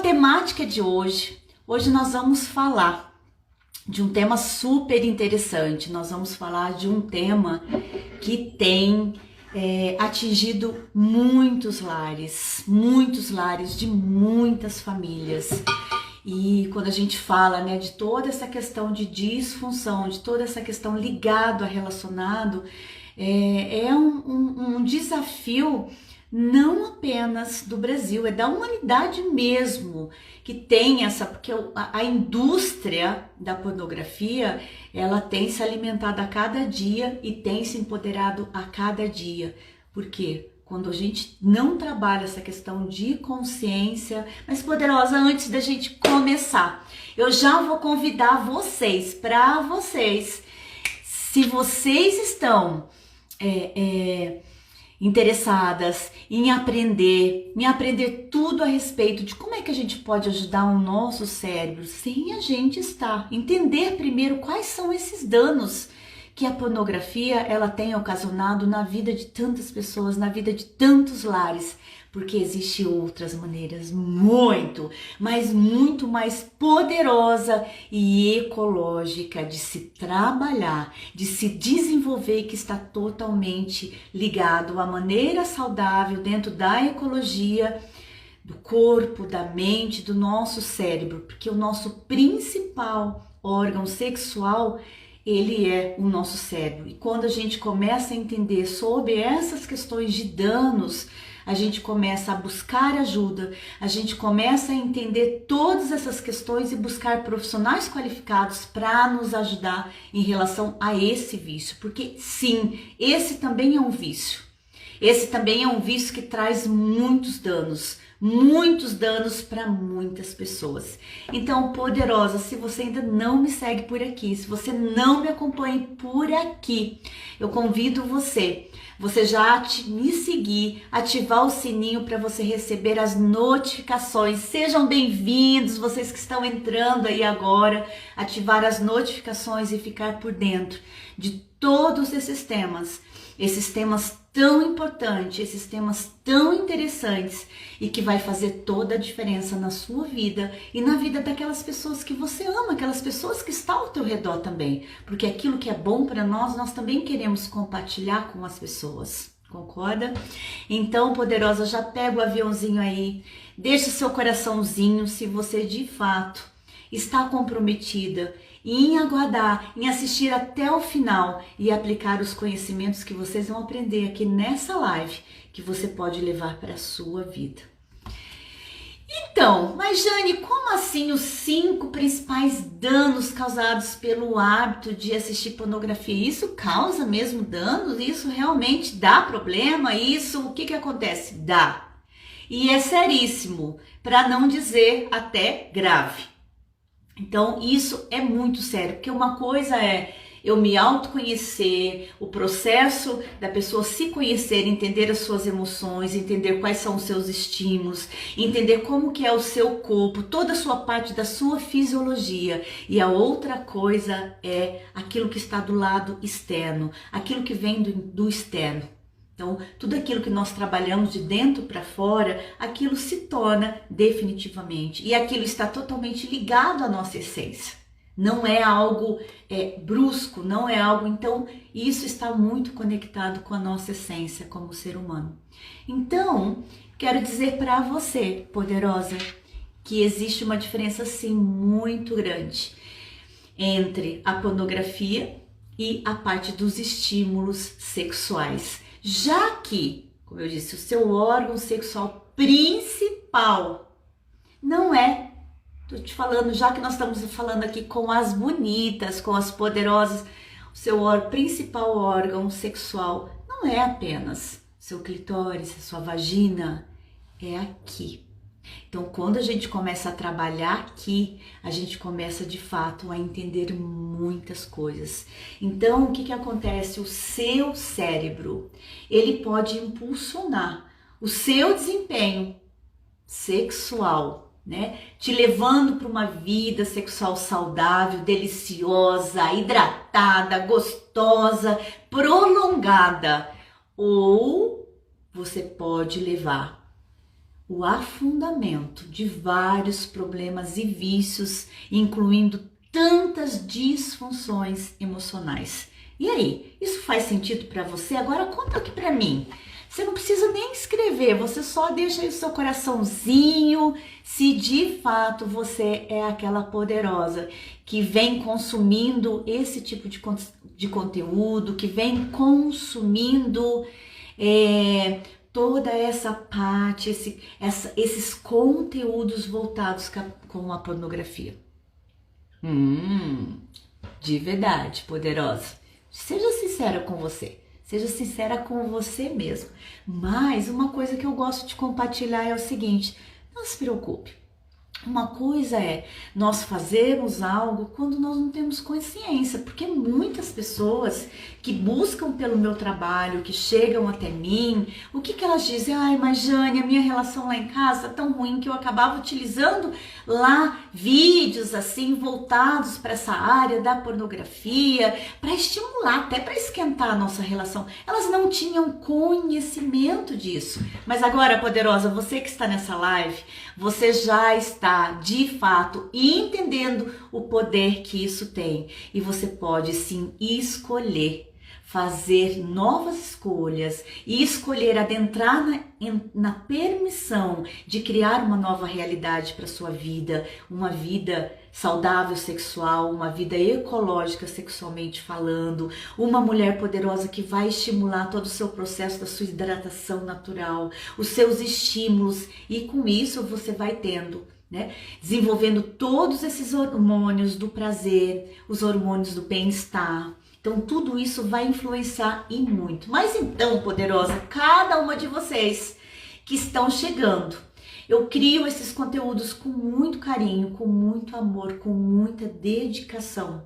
temática de hoje nós vamos falar de um tema super interessante. Nós vamos falar de um tema que tem atingido muitos lares de muitas famílias. E quando a gente fala, né, de toda essa questão de disfunção, de toda essa questão ligado a relacionado, é um desafio não apenas do Brasil, é da humanidade mesmo, que tem porque a indústria da pornografia, ela tem se alimentado a cada dia e tem se empoderado a cada dia. Por quê? Quando a gente não trabalha essa questão de consciência, mas poderosa, antes da gente começar, eu já vou convidar vocês, se vocês estão interessadas em aprender tudo a respeito de como é que a gente pode ajudar o nosso cérebro sem a gente entender primeiro quais são esses danos que a pornografia ela tem ocasionado na vida de tantas pessoas, na vida de tantos lares, porque existem outras maneiras muito mais poderosa e ecológica de se trabalhar, de se desenvolver, que está totalmente ligado à maneira saudável dentro da ecologia do corpo, da mente, do nosso cérebro, porque o nosso principal órgão sexual ele é o nosso cérebro. E quando a gente começa a entender sobre essas questões de danos, a gente começa a buscar ajuda, a gente começa a entender todas essas questões e buscar profissionais qualificados para nos ajudar em relação a esse vício. Porque sim, esse também é um vício. Esse também é um vício que traz muitos danos para muitas pessoas. Então, poderosa, se você ainda não me segue por aqui, se você não me acompanha por aqui, eu convido você já me seguir, ativar o sininho para você receber as notificações. Sejam bem-vindos, vocês que estão entrando aí agora, ativar as notificações e ficar por dentro de todos esses temas tão importantes, esses temas tão interessantes e que vai fazer toda a diferença na sua vida e na vida daquelas pessoas que você ama, aquelas pessoas que estão ao teu redor também, porque aquilo que é bom para nós também queremos compartilhar com as pessoas, concorda? Então, poderosa, já pega o aviãozinho aí, deixa o seu coraçãozinho se você de fato está comprometida em aguardar, em assistir até o final e aplicar os conhecimentos que vocês vão aprender aqui nessa live, que você pode levar para a sua vida. Então, mas Jane, como assim os 5 principais danos causados pelo hábito de assistir pornografia? Isso causa mesmo danos? Isso realmente dá problema? O que acontece? Dá. E é seríssimo, para não dizer até grave. Então, isso é muito sério, porque uma coisa é eu me autoconhecer, o processo da pessoa se conhecer, entender as suas emoções, entender quais são os seus estímulos, entender como que é o seu corpo, toda a sua parte da sua fisiologia. E a outra coisa é aquilo que está do lado externo, aquilo que vem do externo. Então, tudo aquilo que nós trabalhamos de dentro para fora, aquilo se torna definitivamente. E aquilo está totalmente ligado à nossa essência. Não é algo brusco, não é algo... Então, isso está muito conectado com a nossa essência como ser humano. Então, quero dizer para você, poderosa, que existe uma diferença, sim, muito grande entre a pornografia e a parte dos estímulos sexuais. Já que, como eu disse, o seu órgão sexual principal não é, tô te falando, já que nós estamos falando aqui com as bonitas, com as poderosas, o seu principal órgão sexual não é apenas seu clitóris, a sua vagina, é aqui. Então, quando a gente começa a trabalhar aqui, a gente começa de fato a entender muitas coisas. Então, o que acontece? O seu cérebro, ele pode impulsionar o seu desempenho sexual, né? Te levando para uma vida sexual saudável, deliciosa, hidratada, gostosa, prolongada. Ou você pode levar o afundamento de vários problemas e vícios, incluindo tantas disfunções emocionais. E aí, isso faz sentido para você? Agora conta aqui para mim. Você não precisa nem escrever, você só deixa aí o seu coraçãozinho, se de fato você é aquela poderosa que vem consumindo esse tipo de conteúdo, que vem consumindo toda essa parte, esses conteúdos voltados com a pornografia. De verdade, poderosa. Seja sincera com você. Seja sincera com você mesmo. Mas uma coisa que eu gosto de compartilhar é o seguinte: não se preocupe. Uma coisa é nós fazermos algo quando nós não temos consciência, porque muitas pessoas que buscam pelo meu trabalho, que chegam até mim, o que elas dizem? Ai, mas Jane, a minha relação lá em casa tá tão ruim que eu acabava utilizando lá vídeos assim voltados para essa área da pornografia, para estimular, até para esquentar a nossa relação. Elas não tinham conhecimento disso. Mas agora, poderosa, você que está nessa live, você já está de fato entendendo o poder que isso tem, e você pode sim escolher fazer novas escolhas e escolher adentrar na permissão de criar uma nova realidade para sua vida, uma vida saudável sexual, uma vida ecológica sexualmente falando, uma mulher poderosa que vai estimular todo o seu processo da sua hidratação natural, os seus estímulos, e com isso você vai tendo, desenvolvendo todos esses hormônios do prazer, os hormônios do bem-estar. Então tudo isso vai influenciar e muito. Mas então, poderosa, cada uma de vocês que estão chegando, eu crio esses conteúdos com muito carinho, com muito amor, com muita dedicação,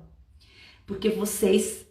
porque vocês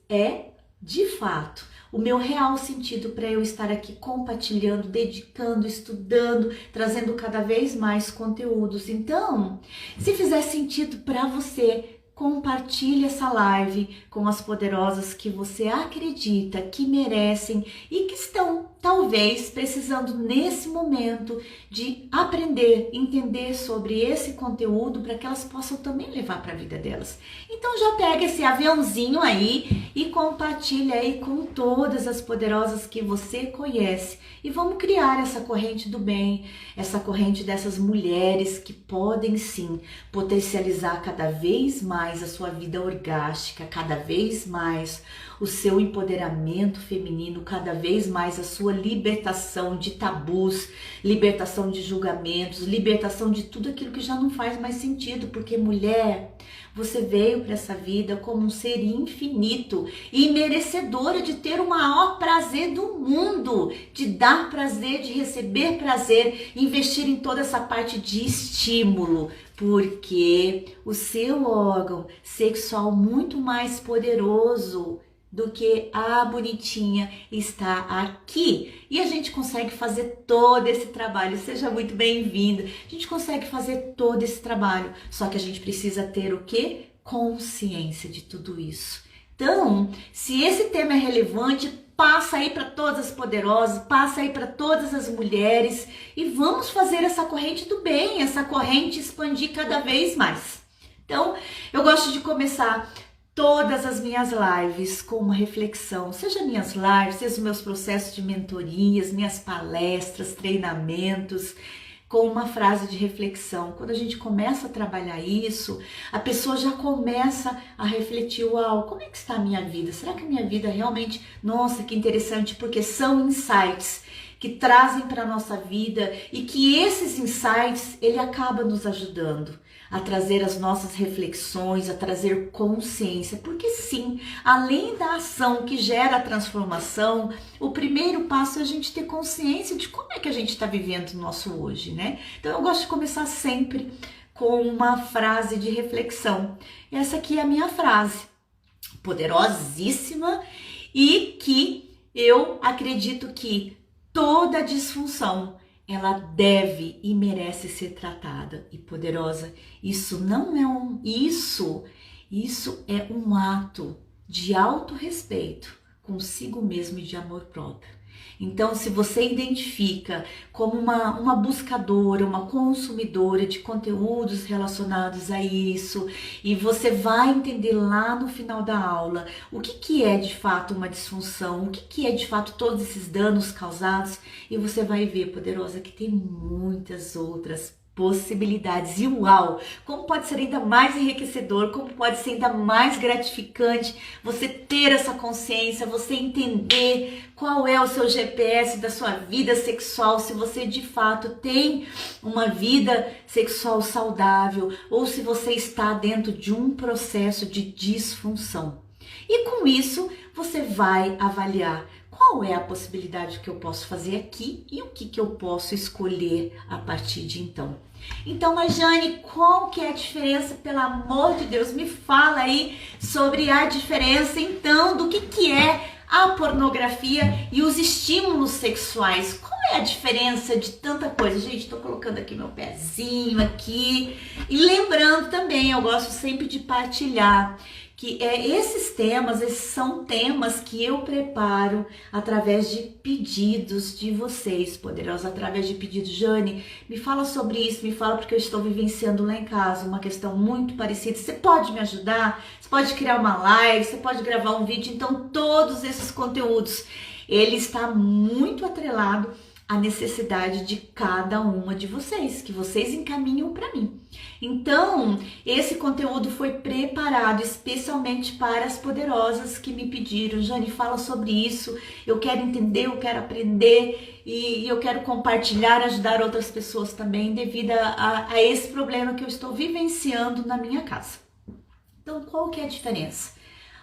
de fato o meu real sentido para eu estar aqui compartilhando, dedicando, estudando, trazendo cada vez mais conteúdos. Então, se fizer sentido para você, compartilhe essa live com as poderosas que você acredita que merecem e que estão, talvez, precisando nesse momento de aprender, entender sobre esse conteúdo para que elas possam também levar para a vida delas. Então já pega esse aviãozinho aí e compartilha aí com todas as poderosas que você conhece e vamos criar essa corrente do bem, essa corrente dessas mulheres que podem sim potencializar cada vez mais a sua vida orgástica, cada vez mais o seu empoderamento feminino, cada vez mais a sua libertação de tabus, libertação de julgamentos, libertação de tudo aquilo que já não faz mais sentido, porque mulher, você veio para essa vida como um ser infinito e merecedora de ter o maior prazer do mundo, de dar prazer, de receber prazer, investir em toda essa parte de estímulo, porque o seu órgão sexual muito mais poderoso do que a bonitinha está aqui. E a gente consegue fazer todo esse trabalho. Seja muito bem-vinda. A gente consegue fazer todo esse trabalho. Só que a gente precisa ter o quê? Consciência de tudo isso. Então, se esse tema é relevante, passa aí para todas as poderosas, passa aí para todas as mulheres e vamos fazer essa corrente do bem, essa corrente expandir cada vez mais. Então, eu gosto de começar todas as minhas lives com uma reflexão, seja minhas lives, seja os meus processos de mentorias, minhas palestras, treinamentos, com uma frase de reflexão. Quando a gente começa a trabalhar isso, a pessoa já começa a refletir: uau, como é que está a minha vida? Será que a minha vida realmente, nossa, que interessante, porque são insights que trazem para a nossa vida e que esses insights, ele acaba nos ajudando a trazer as nossas reflexões, a trazer consciência, porque sim, além da ação que gera a transformação, o primeiro passo é a gente ter consciência de como é que a gente está vivendo o nosso hoje, Então eu gosto de começar sempre com uma frase de reflexão. Essa aqui é a minha frase, poderosíssima, e que eu acredito que toda disfunção ela deve e merece ser tratada. E poderosa, isso não é isso é um ato de autorrespeito consigo mesmo e de amor próprio. Então, se você identifica como uma buscadora, uma consumidora de conteúdos relacionados a isso, e você vai entender lá no final da aula o que é de fato uma disfunção, o que é de fato todos esses danos causados, e você vai ver, poderosa, que tem muitas outras possibilidades. E uau, como pode ser ainda mais enriquecedor, como pode ser ainda mais gratificante você ter essa consciência, você entender qual é o seu GPS da sua vida sexual, se você de fato tem uma vida sexual saudável ou se você está dentro de um processo de disfunção. E com isso, você vai avaliar qual é a possibilidade que eu posso fazer aqui e o que eu posso escolher a partir de então. Então, mas Jane, qual que é a diferença? Pelo amor de Deus, me fala aí sobre a diferença então do que é a pornografia e os estímulos sexuais. Qual é a diferença de tanta coisa? Gente, tô colocando aqui meu pezinho aqui e lembrando também, eu gosto sempre de partilhar que esses temas, esses são temas que eu preparo através de pedidos de vocês, poderosos, através de pedidos. Jane, me fala sobre isso, me fala porque eu estou vivenciando lá em casa uma questão muito parecida. Você pode me ajudar? Você pode criar uma live, você pode gravar um vídeo. Então, todos esses conteúdos, ele está muito atrelado a necessidade de cada uma de vocês, que vocês encaminham para mim. Então, esse conteúdo foi preparado especialmente para as poderosas que me pediram. Jane, fala sobre isso, eu quero entender, eu quero aprender e eu quero compartilhar, ajudar outras pessoas também devido a esse problema que eu estou vivenciando na minha casa. Então, qual que é a diferença?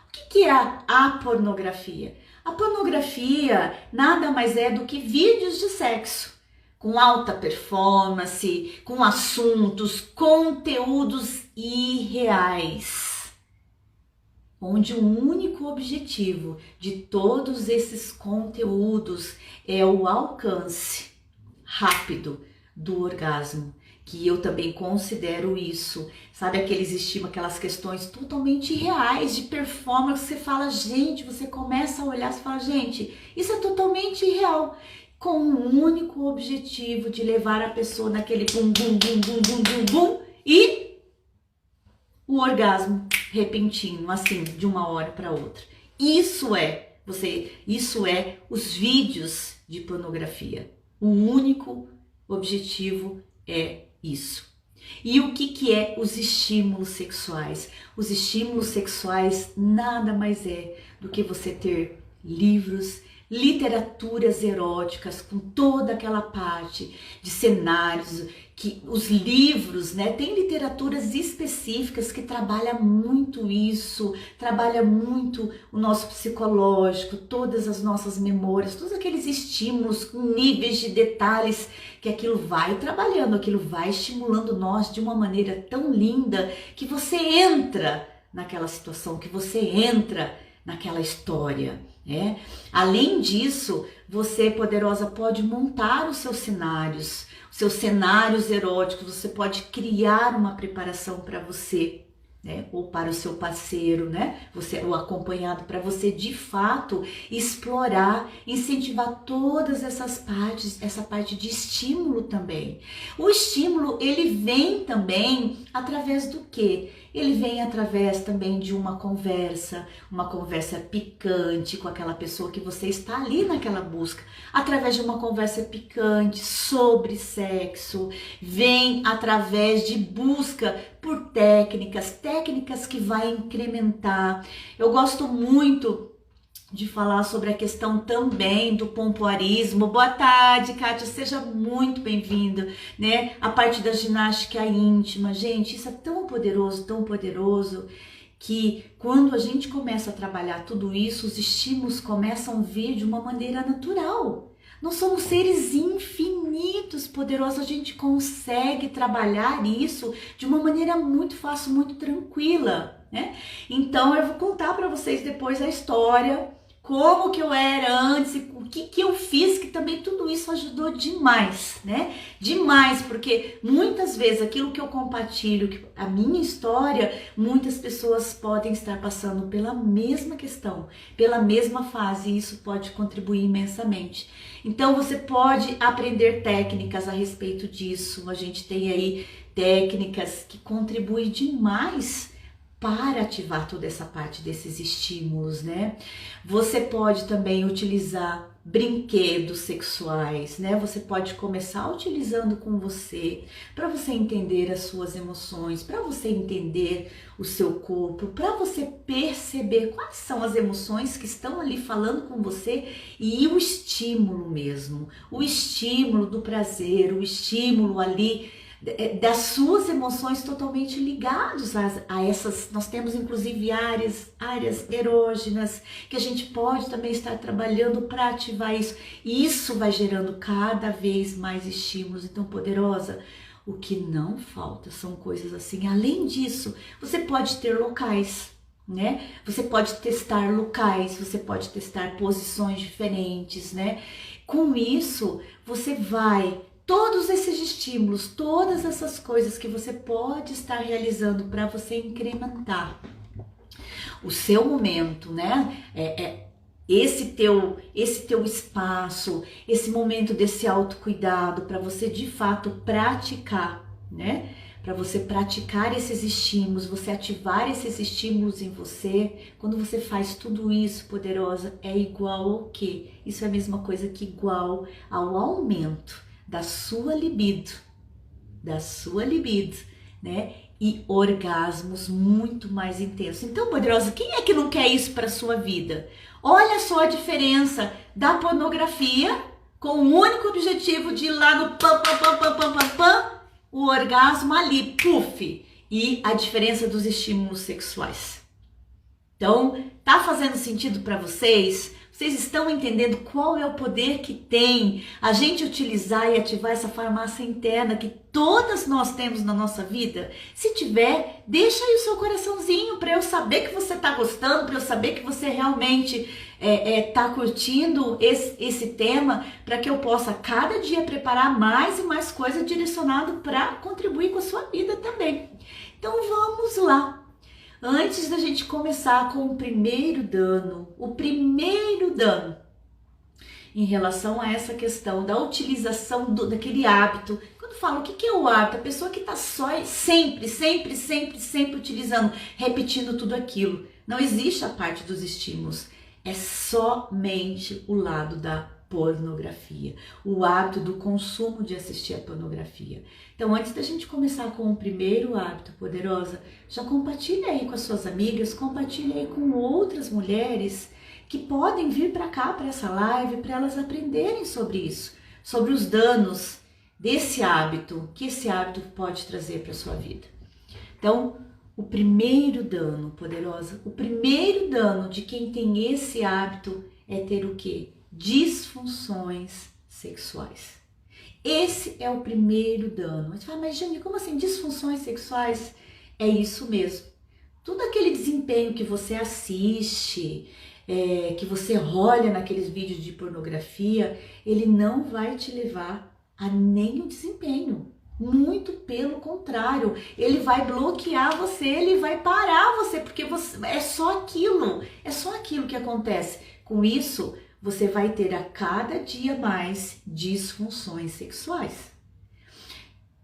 O que é a pornografia? A pornografia nada mais é do que vídeos de sexo, com alta performance, com assuntos, conteúdos irreais, onde o único objetivo de todos esses conteúdos é o alcance rápido do orgasmo, que eu também considero isso, sabe, aqueles estímulos, aquelas questões totalmente irreais de performance, você fala, gente, você começa a olhar, você fala, gente, isso é totalmente irreal, com o único objetivo de levar a pessoa naquele bum, bum, bum, bum, bum, bum, bum, e o orgasmo repentino, assim, de uma hora para outra. Isso é os vídeos de pornografia. O único objetivo é isso. E o que é os estímulos sexuais? Os estímulos sexuais nada mais é do que você ter livros, literaturas eróticas com toda aquela parte de cenários, que os livros, né, tem literaturas específicas que trabalham muito isso, trabalha muito o nosso psicológico, todas as nossas memórias, todos aqueles estímulos com níveis de detalhes que aquilo vai trabalhando, aquilo vai estimulando nós de uma maneira tão linda que você entra naquela situação, que você entra naquela história, né? Além disso, você, poderosa, pode montar os seus cenários eróticos, você pode criar uma preparação para você, né? Ou para o seu parceiro, né? Você, o acompanhado, para você de fato explorar, incentivar todas essas partes, essa parte de estímulo também. O estímulo, ele vem também através do quê? Ele vem através também de uma conversa picante com aquela pessoa que você está ali naquela busca, através de uma conversa picante sobre sexo, vem através de busca por técnicas que vai incrementar. Eu gosto muito de falar sobre a questão também do pompoarismo. Boa tarde, Kátia, seja muito bem-vinda, né? A parte da ginástica íntima, gente, isso é tão poderoso, que quando a gente começa a trabalhar tudo isso, os estímulos começam a vir de uma maneira natural. Nós somos seres infinitos, poderosos, a gente consegue trabalhar isso de uma maneira muito fácil, muito tranquila, né? Então eu vou contar para vocês depois a história, como que eu era antes, o que eu fiz, que também tudo isso ajudou demais, né? Demais, porque muitas vezes aquilo que eu compartilho, a minha história, muitas pessoas podem estar passando pela mesma questão, pela mesma fase, e isso pode contribuir imensamente. Então você pode aprender técnicas a respeito disso, a gente tem aí técnicas que contribuem demais para ativar toda essa parte desses estímulos, né? Você pode também utilizar brinquedos sexuais, né? Você pode começar utilizando com você, para você entender as suas emoções, para você entender o seu corpo, para você perceber quais são as emoções que estão ali falando com você e o estímulo mesmo, o estímulo do prazer, o estímulo ali das suas emoções totalmente ligados a essas. Nós temos inclusive áreas erógenas que a gente pode também estar trabalhando para ativar isso, e isso vai gerando cada vez mais estímulos. Então, poderosa, o que não falta são coisas assim. Além disso, você pode ter locais, né? Você pode testar locais, você pode testar posições diferentes, né? Com isso, você vai todos esses estímulos, todas essas coisas que você pode estar realizando para você incrementar o seu momento, né? Esse teu espaço, esse momento desse autocuidado para você de fato praticar, né? Para você praticar esses estímulos, você ativar esses estímulos em você. Quando você faz tudo isso, poderosa, é igual ao quê? Isso é a mesma coisa que igual ao aumento da sua libido, né? E orgasmos muito mais intensos. Então, poderosa, quem é que não quer isso para sua vida? Olha só a diferença da pornografia com o único objetivo de ir lá no pam, pam, pam, pam, pam, pam, pam, o orgasmo ali, puf, e a diferença dos estímulos sexuais. Então, tá fazendo sentido para vocês? Vocês estão entendendo qual é o poder que tem a gente utilizar e ativar essa farmácia interna que todas nós temos na nossa vida? Se tiver, deixa aí o seu coraçãozinho para eu saber que você está gostando, para eu saber que você realmente está curtindo esse tema, para que eu possa cada dia preparar mais e mais coisa direcionado para contribuir com a sua vida também. Então vamos lá. Antes da gente começar com o primeiro dano em relação a essa questão da utilização daquele hábito. Quando falo o que é o hábito, a pessoa que está só sempre utilizando, repetindo tudo aquilo. Não existe a parte dos estímulos, é somente o lado da pornografia, o hábito do consumo de assistir a pornografia. Então, antes da gente começar com o primeiro hábito, poderosa, já compartilha aí com as suas amigas, compartilha aí com outras mulheres que podem vir para cá, para essa live, para elas aprenderem sobre isso, sobre os danos desse hábito, que esse hábito pode trazer para a sua vida. Então, o primeiro dano, poderosa, o primeiro dano de quem tem esse hábito é ter o quê? Disfunções sexuais. Esse é o primeiro dano. Você fala, mas Jane, como assim disfunções sexuais? É isso mesmo. Todo aquele desempenho que você assiste, que você olha naqueles vídeos de pornografia, ele não vai te levar a nenhum desempenho. Muito pelo contrário, ele vai bloquear você, ele vai parar você, porque é só aquilo que acontece. Com isso, você vai ter a cada dia mais disfunções sexuais.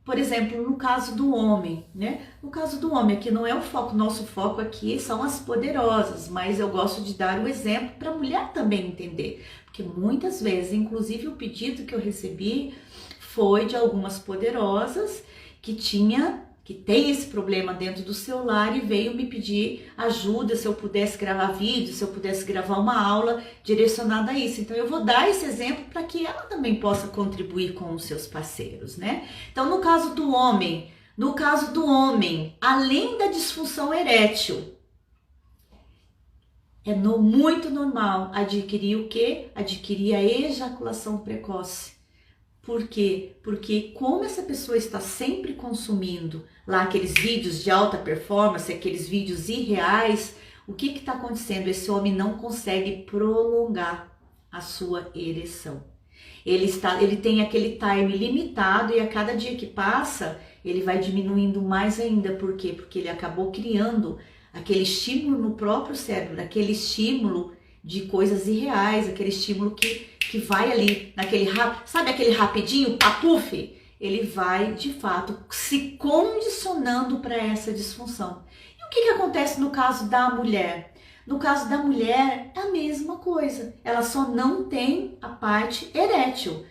Por exemplo, no caso do homem, né? No caso do homem, aqui não é o foco, nosso foco aqui são as poderosas, mas eu gosto de dar o exemplo para a mulher também entender, porque muitas vezes, inclusive o pedido que eu recebi foi de algumas poderosas que tem esse problema dentro do celular e veio me pedir ajuda se eu pudesse gravar vídeo, se eu pudesse gravar uma aula direcionada a isso. Então eu vou dar esse exemplo para que ela também possa contribuir com os seus parceiros, né? Então no caso do homem, além da disfunção erétil, é muito normal adquirir o quê? Adquirir a ejaculação precoce. Por quê? Porque como essa pessoa está sempre consumindo lá aqueles vídeos de alta performance, aqueles vídeos irreais, o que está acontecendo? Esse homem não consegue prolongar a sua ereção. Ele tem aquele time limitado e a cada dia que passa, ele vai diminuindo mais ainda. Por quê? Porque ele acabou criando aquele estímulo no próprio cérebro, aquele estímulo de coisas irreais, aquele estímulo que vai ali, sabe aquele rapidinho, papuf? Ele vai, de fato, se condicionando para essa disfunção. E o que acontece no caso da mulher? No caso da mulher, é a mesma coisa. Ela só não tem a parte erétil.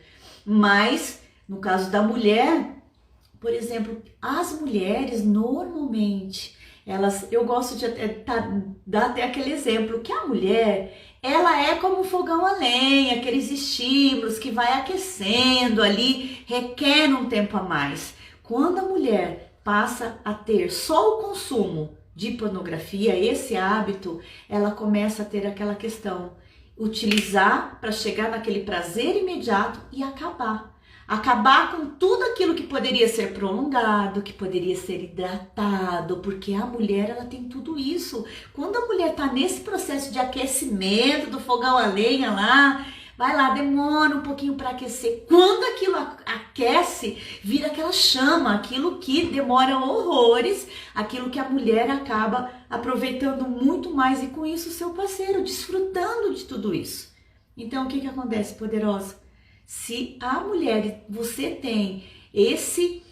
Mas, no caso da mulher, por exemplo, as mulheres, normalmente, eu gosto de dar até aquele exemplo, que a mulher, ela é como um fogão a lenha, aqueles estímulos que vai aquecendo ali, requer um tempo a mais. Quando a mulher passa a ter só o consumo de pornografia, esse hábito, ela começa a ter aquela questão, utilizar para chegar naquele prazer imediato e acabar com tudo aquilo que poderia ser prolongado, que poderia ser hidratado, porque a mulher, ela tem tudo isso. Quando a mulher está nesse processo de aquecimento do fogão a lenha lá, vai lá, demora um pouquinho para aquecer. Quando aquilo aquece, vira aquela chama, aquilo que demora horrores, aquilo que a mulher acaba aproveitando muito mais e com isso o seu parceiro, desfrutando de tudo isso. Então, o que acontece, poderosa? Se a mulher, você tem esse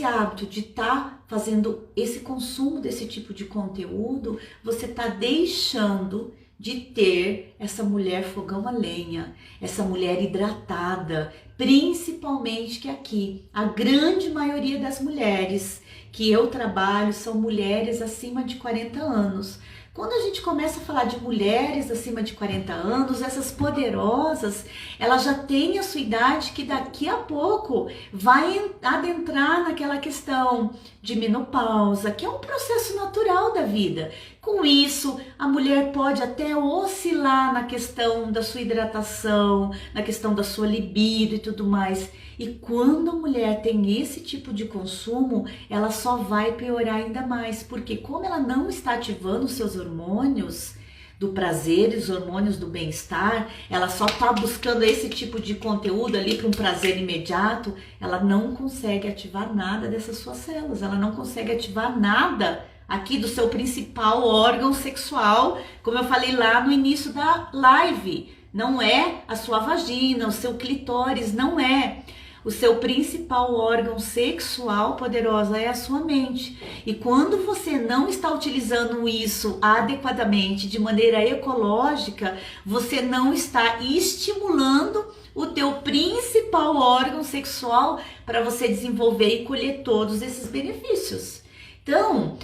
hábito de estar fazendo esse consumo desse tipo de conteúdo, você está deixando de ter essa mulher fogão a lenha, essa mulher hidratada, principalmente que aqui, a grande maioria das mulheres que eu trabalho são mulheres acima de 40 anos. Quando a gente começa a falar de mulheres acima de 40 anos, essas poderosas, elas já têm a sua idade que daqui a pouco vai adentrar naquela questão de menopausa, que é um processo natural da vida. Com isso, a mulher pode até oscilar na questão da sua hidratação, na questão da sua libido e tudo mais. E quando a mulher tem esse tipo de consumo, ela só vai piorar ainda mais, porque como ela não está ativando os seus hormônios do prazer, os hormônios do bem-estar, ela só está buscando esse tipo de conteúdo ali para um prazer imediato, ela não consegue ativar nada dessas suas células, ela não consegue ativar nada aqui do seu principal órgão sexual, como eu falei lá no início da live. Não é a sua vagina, o seu clitóris, não é. O seu principal órgão sexual, poderosa, é a sua mente. E quando você não está utilizando isso adequadamente, de maneira ecológica, você não está estimulando o teu principal órgão sexual para você desenvolver e colher todos esses benefícios. Então,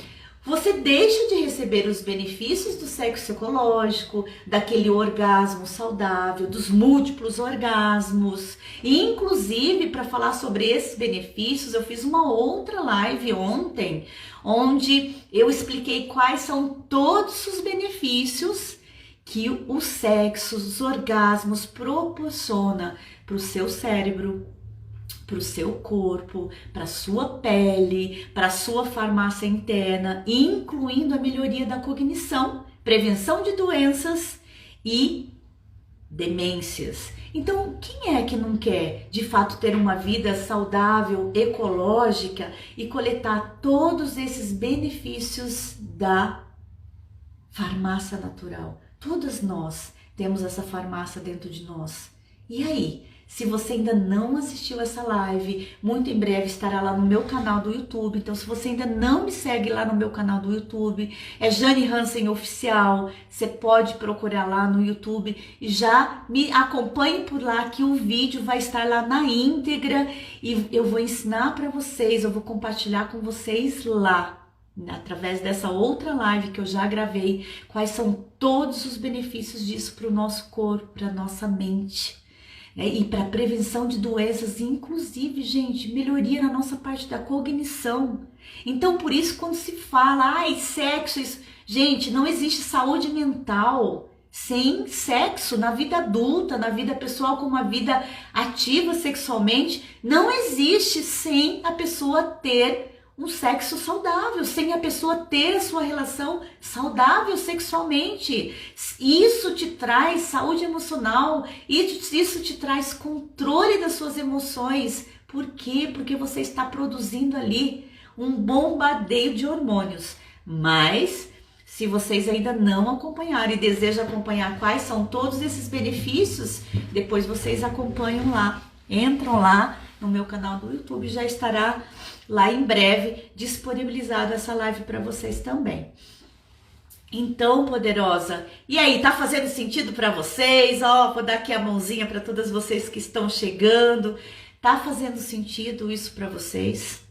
você deixa de receber os benefícios do sexo ecológico, daquele orgasmo saudável, dos múltiplos orgasmos. E, inclusive, para falar sobre esses benefícios, eu fiz uma outra live ontem, onde eu expliquei quais são todos os benefícios que o sexo, os orgasmos proporciona para o seu cérebro, para o seu corpo, para a sua pele, para a sua farmácia interna, incluindo a melhoria da cognição, prevenção de doenças e demências. Então, quem é que não quer, de fato, ter uma vida saudável, ecológica e coletar todos esses benefícios da farmácia natural? Todas nós temos essa farmácia dentro de nós. E aí? Se você ainda não assistiu essa live, muito em breve estará lá no meu canal do YouTube. Então, se você ainda não me segue lá no meu canal do YouTube, é Jane Hansen Oficial. Você pode procurar lá no YouTube e já me acompanhe por lá, que o vídeo vai estar lá na íntegra e eu vou ensinar para vocês, eu vou compartilhar com vocês lá, através dessa outra live que eu já gravei, quais são todos os benefícios disso para o nosso corpo, para a nossa mente. E para prevenção de doenças, inclusive, gente, melhoria na nossa parte da cognição. Então, por isso, quando se fala, sexo, isso... Gente, não existe saúde mental sem sexo na vida adulta, na vida pessoal, com uma vida ativa sexualmente. Não existe sem a pessoa ter um sexo saudável, sem a pessoa ter a sua relação saudável sexualmente. Isso te traz saúde emocional, isso te traz controle das suas emoções. Por quê? Porque você está produzindo ali um bombardeio de hormônios. Mas, se vocês ainda não acompanharam e desejam acompanhar quais são todos esses benefícios, depois vocês acompanham lá. Entram lá no meu canal do YouTube, já estará lá em breve disponibilizado essa live para vocês também. Então, poderosa, e aí, tá fazendo sentido para vocês? Ó, vou dar aqui a mãozinha para todas vocês que estão chegando. Tá fazendo sentido isso para vocês?